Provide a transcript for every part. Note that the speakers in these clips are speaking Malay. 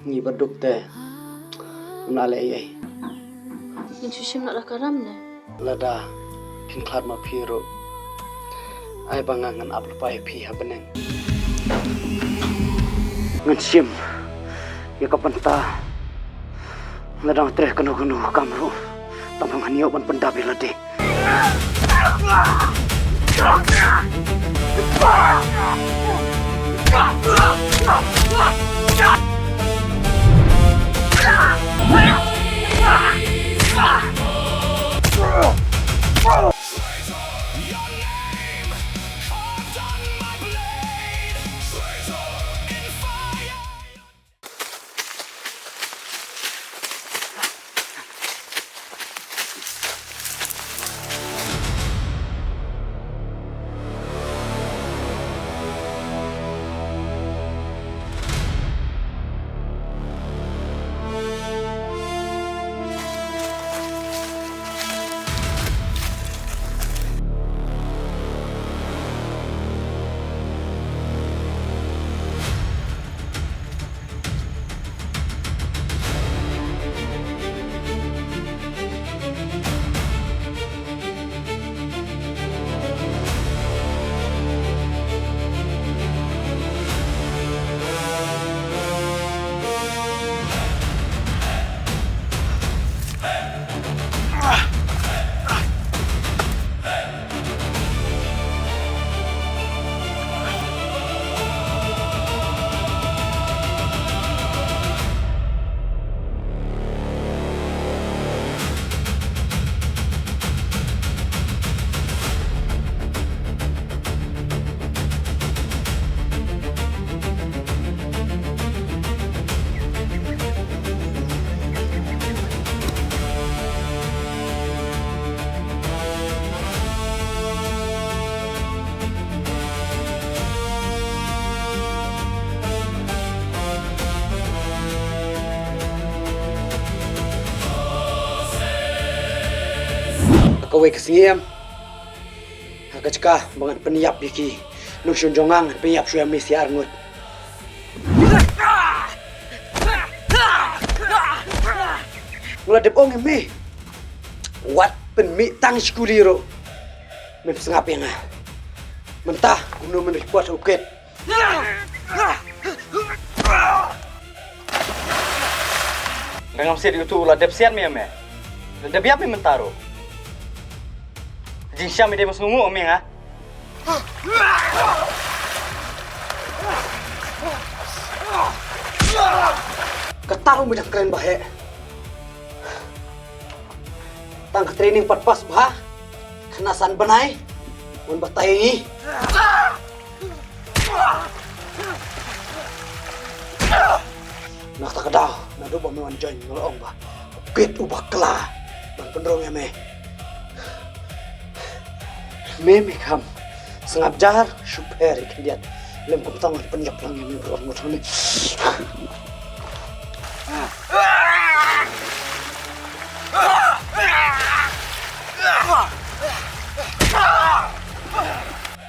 ngi berduk teh. Nale ai. Min susim nak lakaram ne. Lada kin klat ma phiro. Ai bangangan aplepai phi habeneng. Ngan sim. Ya kapanta. Ladang treh kanu kamru. Tamang hanio ban pendapi lade. Kawai kesingiyam. Hakacka bangan peniap biki. Nusun jongang peniap suya misi arngut. Ngeladep ong emi. Wat penmi tang skuliro. Mem sengap yang mentah guna menulis buat uket. Ngam sir itu ladep sian mi ame. Ladep yapi mentaro. Jing siam ide mas ngungu ame ha. Ketahu macam keren bahe. Tang training pat pas bah. Kenasan benai. Mun batai. Nak tak kedah. Nak do bamewan join ngolong bah. Pit ubah kelah. Ban pendrong ya me. Me kam. Sengap jar super ikan dia. Lem kum tangan penyap lang yang beron ngotan ni.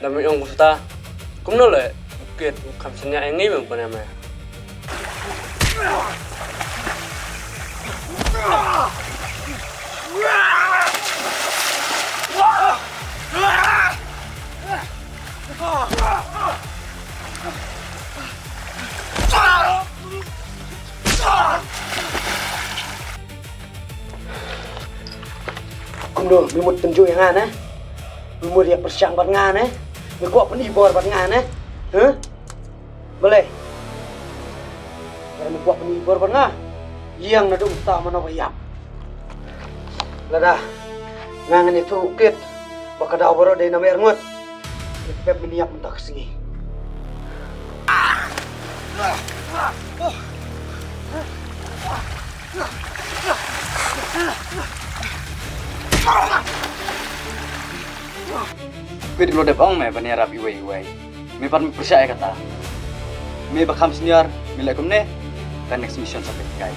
Dami ong kusta. Kumno le. Ukit kam senya engi mem pun ame. Kumno mimut tenju yang ana. Mimut dia persiang bat ngana. Mikuak penibor bat ngana. Hah? Boleh. Kalau mikuak penibor bat ngah. Yang nadu utama na bayap. Lada. Ngangan itu ukit. Baka daw baro day na mayarngot. Pep meniap mentah kesengi. Gue di lodep ong me baniarap iwai. Me pan percaya kata. Me bakam senior milek kumne. Kan next mission sampai kai.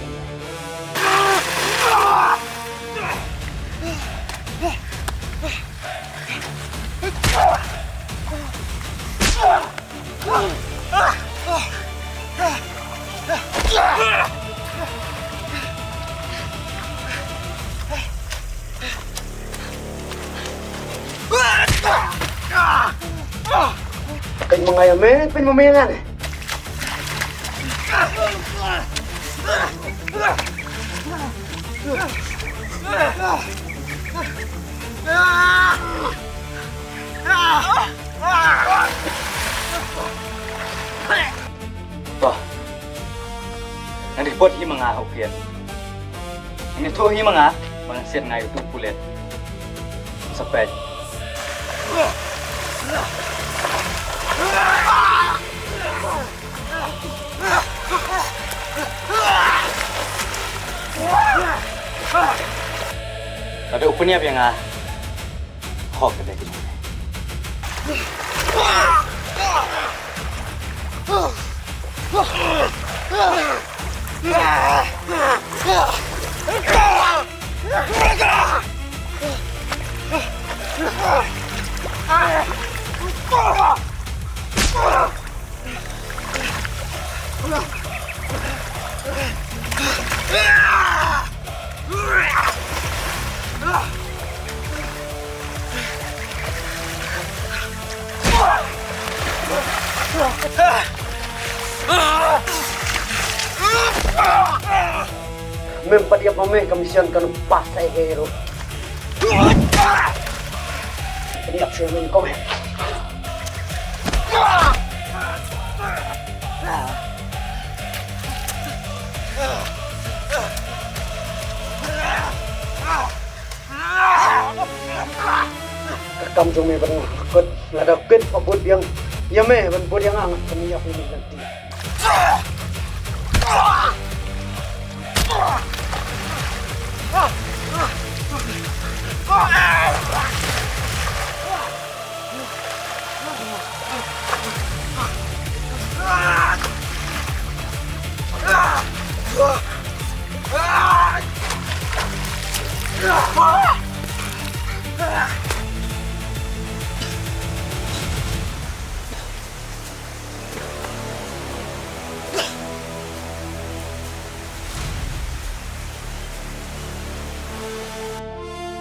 mengayomi penyumengan. Toh, nanti buat hi mga ukian. Ini tuh hi mga siat ngayon tuh kulit. Sampai. Ada upanya apa yang hok ada di sini. Mempat dia pameh komision kan pasai hero. Ini tak sure men komen. Kakam jome ban kot lada ket pabut yang me ban bod yang angat kami aku ini nanti.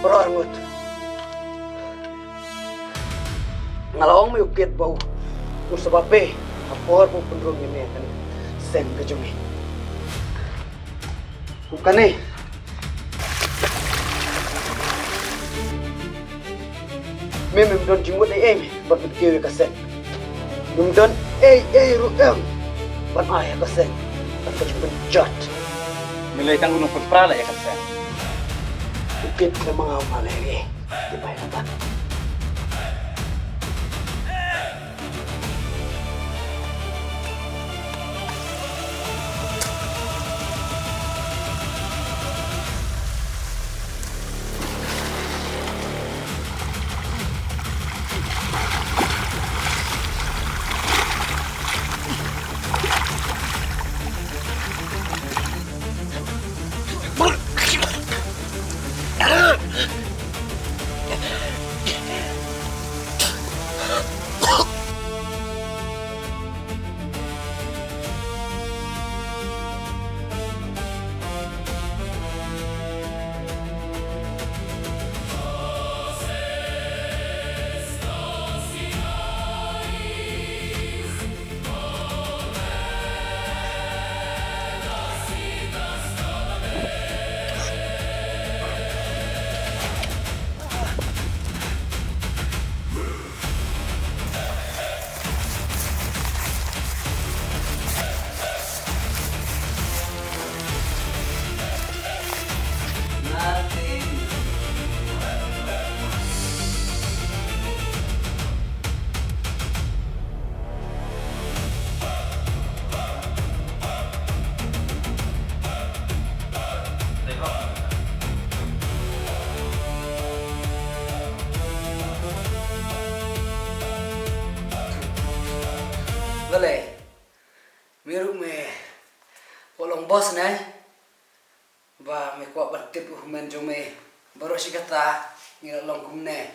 Berangut. Ngalawang may ukit bau. Kung sa bape, apor po pundrong yun kan sen ke jumi. Bukan nih. Memang don jimut ay berpikir ke sen. Memang ruem ban ayah ke sen. Terkejut jat. Milay tang gunung putprala ya kan saya. Ukit na mga malay di ba yun ba? Boleh. Miru me kolong bos nai. Ba me kuat bertip men jome. Baru si kata ngira long kumne.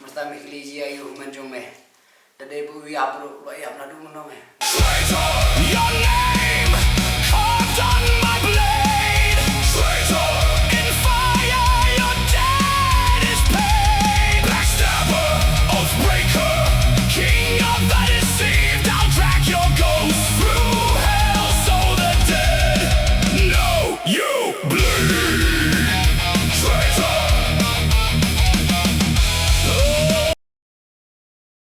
Merta me keliji ayu men jome. Dade bu ya bro lo ya nadu menome. Your name,